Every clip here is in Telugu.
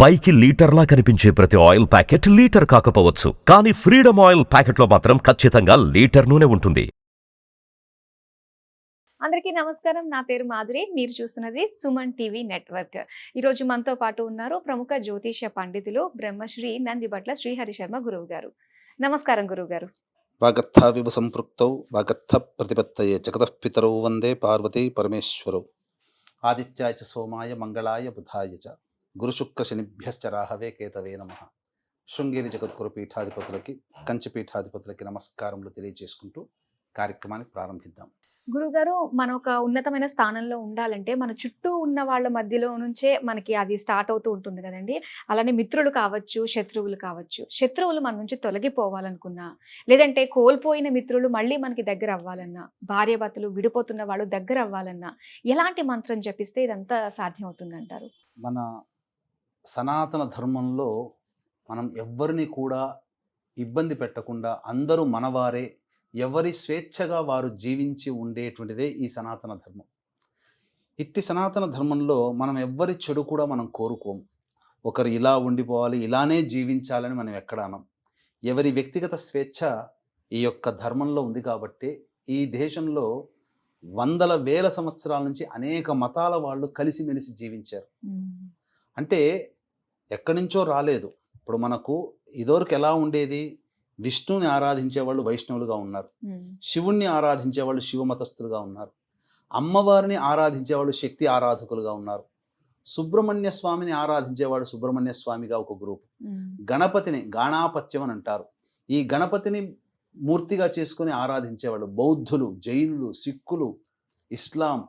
పైకి లీటర్లా కనిపించే ప్రతి ఆయిల్ ప్యాకెట్ లీటర్ కాకపోవచ్చు, కానీ ఫ్రీడమ్ ఆయిల్ ప్యాకెట్లో మాత్రం ఖచ్చితంగా లీటర్ నూనె ఉంటుంది. అందరికీ నమస్కారం. నా పేరు మాధురి. మీరు చూస్తున్నది సుమన్ టీవీ నెట్వర్క్. ఈరోజు మనతో పాటు ఉన్నారు ప్రముఖ జ్యోతిష పండితులు బ్రహ్మశ్రీ నందిబట్ల శ్రీహరి శర్మ గురువు గారు. నమస్కారం గురువు గారు. వాగర్థావివ సంపృక్తౌ వాగర్థ ప్రతిపత్తయే జగతః పితరౌ వందే పార్వతీ పరమేశ్వరౌ. ఆదిత్యాయ చ సోమాయ మంగళాయ బుధాయ చ గురుశుక్ర శనిభ్యశ్చ రాహవే కేతవే నమః. శృంగేరి జగద్గురు పీఠాధిపతులకి, కంచి పీఠాధిపతులకి నమస్కారములు తెలియజేసుకుంటూ కార్యక్రమాన్ని ప్రారంభిద్దాం. గురుగారు, మనం ఒక ఉన్నతమైన స్థానంలో ఉండాలంటే మన చుట్టూ ఉన్న వాళ్ళ మధ్యలో నుంచే మనకి అది స్టార్ట్ అవుతూ ఉంటుంది కదండి. అలానే మిత్రులు కావచ్చు, శత్రువులు కావచ్చు. శత్రువులు మన నుంచి తొలగిపోవాలనుకున్నా, లేదంటే కోల్పోయిన మిత్రులు మళ్ళీ మనకి దగ్గర అవ్వాలన్నా, భార్యాభర్తలు విడిపోతున్న వాళ్ళు దగ్గర అవ్వాలన్నా ఎలాంటి మంత్రం జపిస్తే ఇదంతా సాధ్యం అవుతుందంటారు? మన సనాతన ధర్మంలో మనం ఎవ్వరిని కూడా ఇబ్బంది పెట్టకుండా అందరూ మనవారే, ఎవరి స్వేచ్ఛగా వారు జీవించి ఉండేటువంటిదే ఈ సనాతన ధర్మం. ఇట్టి సనాతన ధర్మంలో మనం ఎవ్వరి చెడు కూడా మనం కోరుకోము. ఒకరు ఇలా ఉండిపోవాలి, ఇలానే జీవించాలని మనం ఎక్కడ అనం. ఎవరి వ్యక్తిగత స్వేచ్ఛ ఈ యొక్క ధర్మంలో ఉంది కాబట్టి ఈ దేశంలో వందల వేల సంవత్సరాల నుంచి అనేక మతాల వాళ్ళు కలిసిమెలిసి జీవించారు. అంటే ఎక్కడి నుంచో రాలేదు. ఇప్పుడు మనకు ఇదివరకు ఎలా ఉండేది? విష్ణువుని ఆరాధించేవాళ్ళు వైష్ణవులుగా ఉన్నారు, శివుణ్ణి ఆరాధించేవాళ్ళు శివమతస్థులుగా ఉన్నారు, అమ్మవారిని ఆరాధించేవాళ్ళు శక్తి ఆరాధకులుగా ఉన్నారు, సుబ్రహ్మణ్య స్వామిని ఆరాధించేవాడు సుబ్రహ్మణ్య స్వామిగా ఒక గ్రూప్, గణపతిని గాణాపత్యం అని అంటారు, ఈ గణపతిని మూర్తిగా చేసుకుని ఆరాధించేవాళ్ళు బౌద్ధులు, జైనులు, సిక్కులు, ఇస్లాం,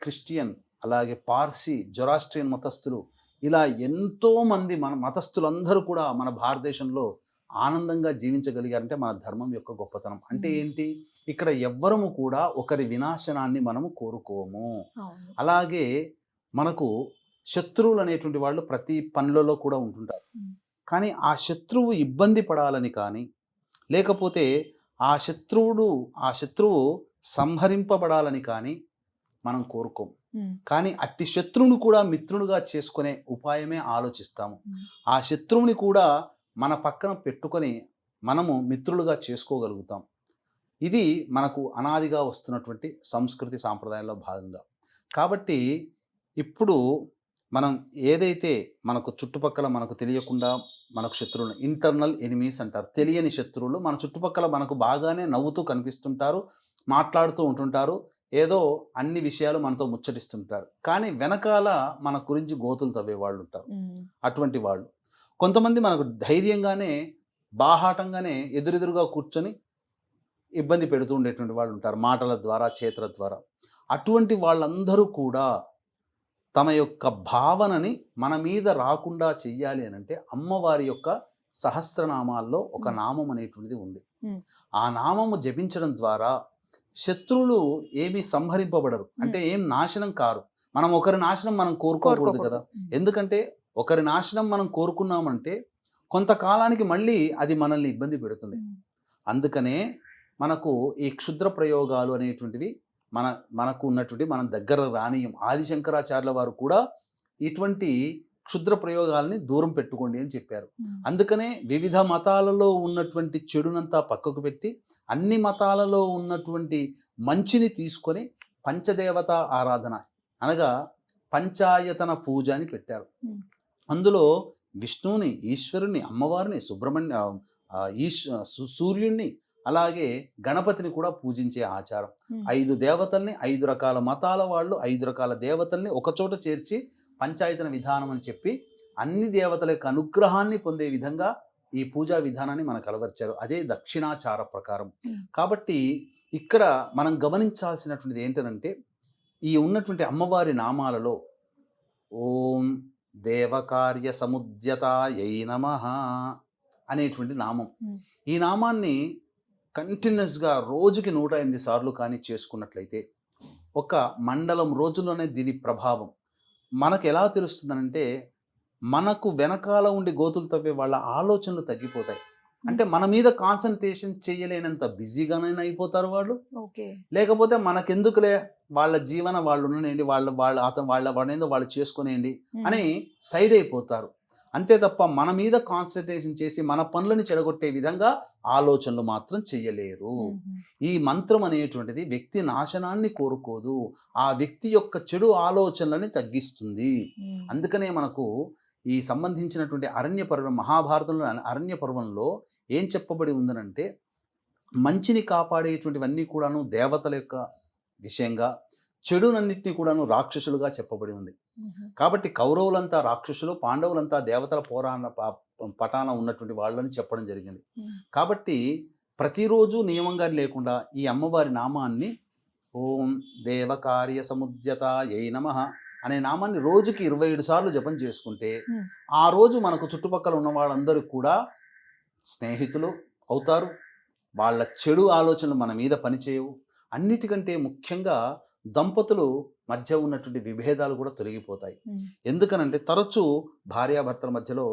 క్రిస్టియన్, అలాగే పార్సీ, జొరాస్ట్రియన్ మతస్థులు, ఇలా ఎంతోమంది మన మతస్థులందరూ కూడా మన భారతదేశంలో ఆనందంగా జీవించగలిగారంటే మన ధర్మం యొక్క గొప్పతనం. అంటే ఏంటి? ఇక్కడ ఎవ్వరము కూడా ఒకరి వినాశనాన్ని మనము కోరుకోము. అలాగే మనకు శత్రువులు అనేటువంటి వాళ్ళు ప్రతి పనులలో కూడా ఉంటుంటారు. కానీ ఆ శత్రువు ఇబ్బంది పడాలని కానీ, లేకపోతే ఆ శత్రువు సంహరింపబడాలని కానీ మనం కోరుకోము. కానీ అట్టి శత్రువుని కూడా మిత్రునిగా చేసుకునే ఉపాయమే ఆలోచిస్తాము. ఆ శత్రువుని కూడా మన పక్కన పెట్టుకొని మనము మిత్రులుగా చేసుకోగలుగుతాం. ఇది మనకు అనాదిగా వస్తున్నటువంటి సంస్కృతి సాంప్రదాయంలో భాగంగా. కాబట్టి ఇప్పుడు మనం ఏదైతే మనకు చుట్టుపక్కల మనకు తెలియకుండా మనకు శత్రువులు, ఇంటర్నల్ ఎనిమీస్ అంటారు, తెలియని శత్రువులు మన చుట్టుపక్కల మనకు బాగానే నవ్వుతూ కనిపిస్తుంటారు, మాట్లాడుతూ ఉంటుంటారు, ఏదో అన్ని విషయాలు మనతో ముచ్చటిస్తుంటారు, కానీ వెనకాల మన గురించి గోతులు తవ్వే వాళ్ళు ఉంటారు. అటువంటి వాళ్ళు కొంతమంది మనకు ధైర్యంగానే బాహాటంగానే ఎదురెదురుగా కూర్చొని ఇబ్బంది పెడుతూ ఉండేటువంటి వాళ్ళు ఉంటారు, మాటల ద్వారా చేతుల ద్వారా. అటువంటి వాళ్ళందరూ కూడా తమ యొక్క భావనని మన మీద రాకుండా చెయ్యాలి అని అంటే అమ్మవారి యొక్క సహస్రనామాల్లో ఒక నామం అనేటువంటిది ఉంది. ఆ నామము జపించడం ద్వారా శత్రువులు ఏమీ సంహరింపబడరు, అంటే ఏం నాశనం కారు. మనం ఒకరి నాశనం మనం కోరుకోకూడదు కదా. ఎందుకంటే ఒకరి నాశనం మనం కోరుకున్నామంటే కొంతకాలానికి మళ్ళీ అది మనల్ని ఇబ్బంది పెడుతుంది. అందుకనే మనకు ఈ క్షుద్ర ప్రయోగాలు అనేటువంటివి మనకు ఉన్నటువంటి మనం దగ్గర రానియం. ఆదిశంకరాచార్యుల వారు కూడా ఇటువంటి క్షుద్ర ప్రయోగాలని దూరం పెట్టుకోండి అని చెప్పారు. అందుకనే వివిధ మతాలలో ఉన్నటువంటి చెడునంతా పక్కకు పెట్టి అన్ని మతాలలో ఉన్నటువంటి మంచిని తీసుకొని పంచదేవత ఆరాధన అనగా పంచాయతన పూజ అని పెట్టారు. అందులో విష్ణువుని, ఈశ్వరుని, అమ్మవారిని, సూర్యుణ్ణి, అలాగే గణపతిని కూడా పూజించే ఆచారం. 5 దేవతల్ని, 5 రకాల మతాల వాళ్ళు 5 రకాల దేవతల్ని ఒకచోట చేర్చి పంచాయతన విధానం అని చెప్పి అన్ని దేవతల యొక్క అనుగ్రహాన్ని పొందే విధంగా ఈ పూజా విధానాన్ని మనకు అలవర్చారు. అదే దక్షిణాచార ప్రకారం. కాబట్టి ఇక్కడ మనం గమనించాల్సినటువంటిది ఏంటంటే ఈ ఉన్నటువంటి అమ్మవారి నామాలలో ఓం దేవకార్య సముద్యతాయై నమః అనేటువంటి నామం. ఈ నామాన్ని కంటిన్యూస్గా రోజుకి 108 సార్లు కానీ చేసుకున్నట్లయితే ఒక మండలం రోజుల్లోనే దీని ప్రభావం మనకు ఎలా తెలుస్తుందనంటే మనకు వెనకాల ఉండి గోతులు తవ్వే వాళ్ళ ఆలోచనలు తగ్గిపోతాయి. అంటే మన మీద కాన్సన్ట్రేషన్ చేయలేనంత బిజీగానైనా అయిపోతారు వాళ్ళు. ఓకే. లేకపోతే మనకెందుకులే వాళ్ళ జీవన వాళ్ళు ఉండనియండి, వాళ్ళేందో వాళ్ళు చేసుకునేయండి అని సైడ్ అయిపోతారు. అంతే తప్ప మన మీద కాన్సన్ట్రేషన్ చేసి మన పనులను చెడగొట్టే విధంగా ఆలోచనలు మాత్రం చెయ్యలేరు. ఈ మంత్రం అనేటువంటిది వ్యక్తి నాశనాన్ని కోరుకోదు, ఆ వ్యక్తి యొక్క చెడు ఆలోచనలని తగ్గిస్తుంది. అందుకనే మనకు ఈ సంబంధించినటువంటి అరణ్య పర్వం, మహాభారతంలో అరణ్య పర్వంలో ఏం చెప్పబడి ఉందనంటే, మంచిని కాపాడేటువంటివన్నీ కూడాను దేవతల యొక్క విషయంగా, చెడునన్నింటినీ కూడాను రాక్షసులుగా చెప్పబడి ఉంది. కాబట్టి కౌరవులంతా రాక్షసులు, పాండవులంతా దేవతల పటాన ఉన్నటువంటి వాళ్ళని చెప్పడం జరిగింది. కాబట్టి ప్రతిరోజు నియమంగా లేకుండా ఈ అమ్మవారి నామాన్ని ఓం దేవకార్య సముద్యతాయై నమః అనే నామాన్ని రోజుకి 27 సార్లు జపం చేసుకుంటే ఆ రోజు మనకు చుట్టుపక్కల ఉన్న వాళ్ళందరూ కూడా స్నేహితులు అవుతారు. వాళ్ళ చెడు ఆలోచనలు మన మీద పనిచేయవు. అన్నిటికంటే ముఖ్యంగా దంపతులు మధ్య ఉన్నటువంటి విభేదాలు కూడా తొలగిపోతాయి. ఎందుకనంటే తరచూ భార్యాభర్తల మధ్యలో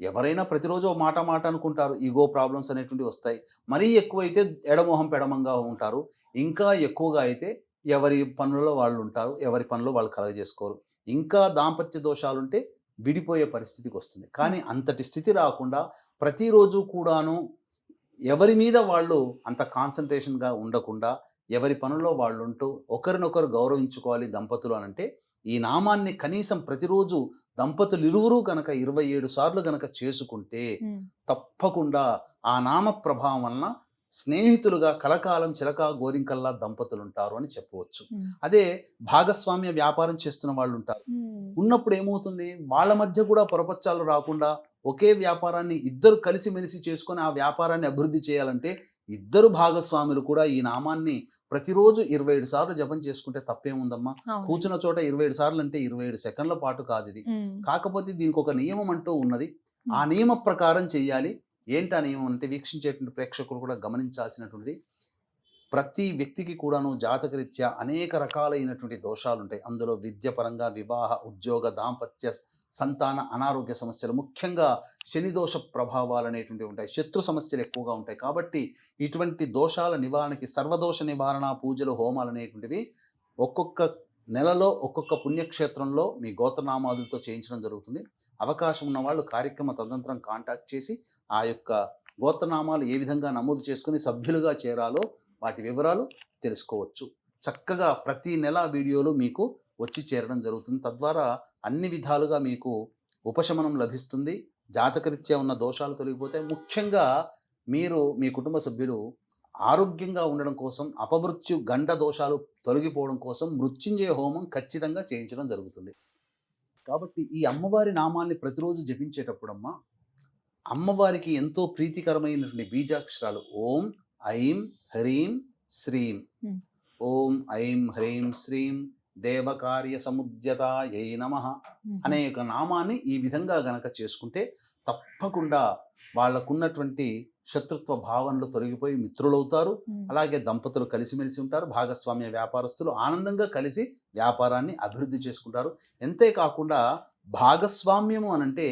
ఎవరైనా ప్రతిరోజు మాట అనుకుంటారు, ఈగో ప్రాబ్లమ్స్ అనేటువంటివి వస్తాయి. మరీ ఎక్కువైతే ఎడమొహం పెడమంగా ఉంటారు. ఇంకా ఎక్కువగా అయితే ఎవరి పనులలో వాళ్ళు ఉంటారు, ఎవరి పనులు వాళ్ళు కలగజేసుకోరు. ఇంకా దాంపత్య దోషాలుంటే విడిపోయే పరిస్థితికి వస్తుంది. కానీ అంతటి స్థితి రాకుండా ప్రతిరోజు కూడాను ఎవరి మీద వాళ్ళు అంత కాన్సన్ట్రేషన్గా ఉండకుండా ఎవరి పనుల్లో వాళ్ళు ఉంటూ ఒకరినొకరు గౌరవించుకోవాలి దంపతులు అనంటే, ఈ నామాన్ని కనీసం ప్రతిరోజు దంపతులు ఇరువురు కనుక 27 సార్లు కనుక చేసుకుంటే తప్పకుండా ఆ నామ ప్రభావం వలన స్నేహితులుగా కలకాలం చిలక గోరింకల్లా దంపతులు ఉంటారు అని చెప్పవచ్చు. అదే భాగస్వామ్య వ్యాపారం చేస్తున్న వాళ్ళు ఉంటారు. ఉన్నప్పుడు ఏమవుతుంది, వాళ్ళ మధ్య కూడా పొరపచ్చాలు రాకుండా ఒకే వ్యాపారాన్ని ఇద్దరు కలిసిమెలిసి చేసుకొని ఆ వ్యాపారాన్ని అభివృద్ధి చేయాలంటే ఇద్దరు భాగస్వాములు కూడా ఈ నామాన్ని ప్రతిరోజు 27 సార్లు జపం చేసుకుంటే తప్పేముందమ్మా. కూర్చున్న చోట 27 సార్లు అంటే 27 సెకండ్ల పాటు కాదు ఇది. కాకపోతే దీనికి ఒక నియమం అంటూ ఉన్నది. ఆ నియమ ప్రకారం చెయ్యాలి. ఏంటి ఆ నియమం అంటే, వీక్షించేటువంటి ప్రేక్షకులు కూడా గమనించాల్సినటువంటిది, ప్రతి వ్యక్తికి కూడాను జాతకరీత్యా అనేక రకాలైనటువంటి దోషాలు ఉంటాయి. అందులో విద్యపరంగా, వివాహ, ఉద్యోగ, దాంపత్య, సంతాన, అనారోగ్య సమస్యలు, ముఖ్యంగా శని దోష ప్రభావాలు అనేటువంటివి ఉంటాయి. శత్రు సమస్యలు ఎక్కువగా ఉంటాయి. కాబట్టి ఇటువంటి దోషాల నివారణకి సర్వదోష నివారణ పూజలు, హోమాలు అనేటువంటివి ఒక్కొక్క నెలలో ఒక్కొక్క పుణ్యక్షేత్రంలో మీ గోత్రనామాదులతో చేయించడం జరుగుతుంది. అవకాశం ఉన్న వాళ్ళు కార్యక్రమ తదనంతరం కాంటాక్ట్ చేసి ఆ యొక్క గోత్రనామాలు ఏ విధంగా నమోదు చేసుకుని సభ్యులుగా చేరాలో వాటి వివరాలు తెలుసుకోవచ్చు. చక్కగా ప్రతి నెల వీడియోలు మీకు వచ్చి చేరడం జరుగుతుంది. తద్వారా అన్ని విధాలుగా మీకు ఉపశమనం లభిస్తుంది. జాతకరీత్యా ఉన్న దోషాలు తొలగిపోతాయి. ముఖ్యంగా మీరు, మీ కుటుంబ సభ్యులు ఆరోగ్యంగా ఉండడం కోసం, అపమృత్యు గండ దోషాలు తొలగిపోవడం కోసం మృత్యుంజయ హోమం ఖచ్చితంగా చేయించడం జరుగుతుంది. కాబట్టి ఈ అమ్మవారి నామాల్ని ప్రతిరోజు జపించేటప్పుడమ్మా, అమ్మవారికి ఎంతో ప్రీతికరమైనటువంటి బీజాక్షరాలు ఓం ఐం హ్రీం శ్రీం, ఓం ఐం హ్రీం శ్రీం దేవకార్య సముద్యతాయై నమః అనే ఒక నామాన్ని ఈ విధంగా గనక చేసుకుంటే తప్పకుండా వాళ్ళకున్నటువంటి శత్రుత్వ భావనలు తొలగిపోయి మిత్రులవుతారు. అలాగే దంపతులు కలిసిమెలిసి ఉంటారు. భాగస్వామ్య వ్యాపారస్తులు ఆనందంగా కలిసి వ్యాపారాన్ని అభివృద్ధి చేసుకుంటారు. అంతేకాకుండా భాగస్వామ్యము అనంటే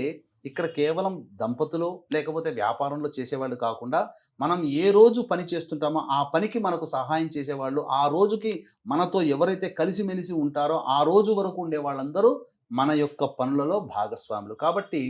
ఇక్కడ కేవలం దంపతులు లేకపోతే వ్యాపారంలో చేసేవాళ్ళు కాకుండా, మనం ఏ రోజు పని చేస్తుంటామో ఆ పనికి మనకు సహాయం చేసేవాళ్ళు, ఆ రోజుకి మనతో ఎవరైతే కలిసిమెలిసి ఉంటారో ఆ రోజు వరకు ఉండే వాళ్ళందరూ మన యొక్క పనులలో భాగస్వాములు. కాబట్టి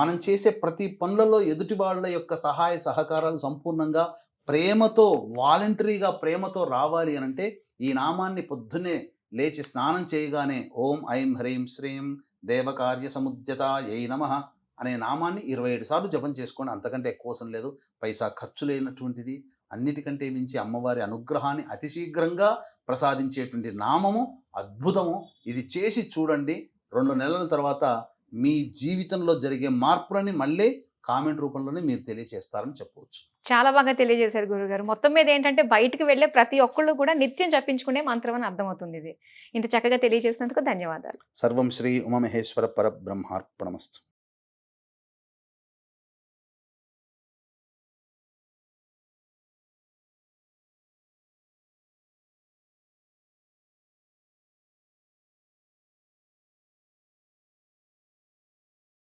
మనం చేసే ప్రతి పనులలో ఎదుటి వాళ్ళ యొక్క సహాయ సహకారాలు సంపూర్ణంగా ప్రేమతో, వాలంటరీగా ప్రేమతో రావాలి అనంటే ఈ నామాన్ని పొద్దున్నే లేచి స్నానం చేయగానే ఓం ఐం హ్రీం శ్రీం దేవకార్య సముద్యతాయై నమః అనే నామాన్ని 27 సార్లు జపం చేసుకోండి. అంతకంటే ఎక్కువ అవసరం లేదు. పైసా ఖర్చు లేనటువంటిది. అన్నిటికంటే మించి అమ్మవారి అనుగ్రహాన్ని అతి శీఘ్రంగా ప్రసాదించేటువంటి నామము, అద్భుతము. ఇది చేసి చూడండి. 2 నెలల తర్వాత మీ జీవితంలో జరిగే మార్పులని మళ్ళీ కామెంట్ రూపంలోనే మీరు తెలియజేస్తారని చెప్పవచ్చు. చాలా బాగా తెలియజేశారు గురుగారు. మొత్తం మీద ఏంటంటే బయటికి వెళ్ళే ప్రతి ఒక్కళ్ళు కూడా నిత్యం జపించుకునే మంత్రం అని అర్థమవుతుంది ఇది. ఇంత చక్కగా తెలియజేసినందుకు ధన్యవాదాలు. సర్వం శ్రీ ఉమామహేశ్వర పరబ్రహ్మార్పణమస్తు.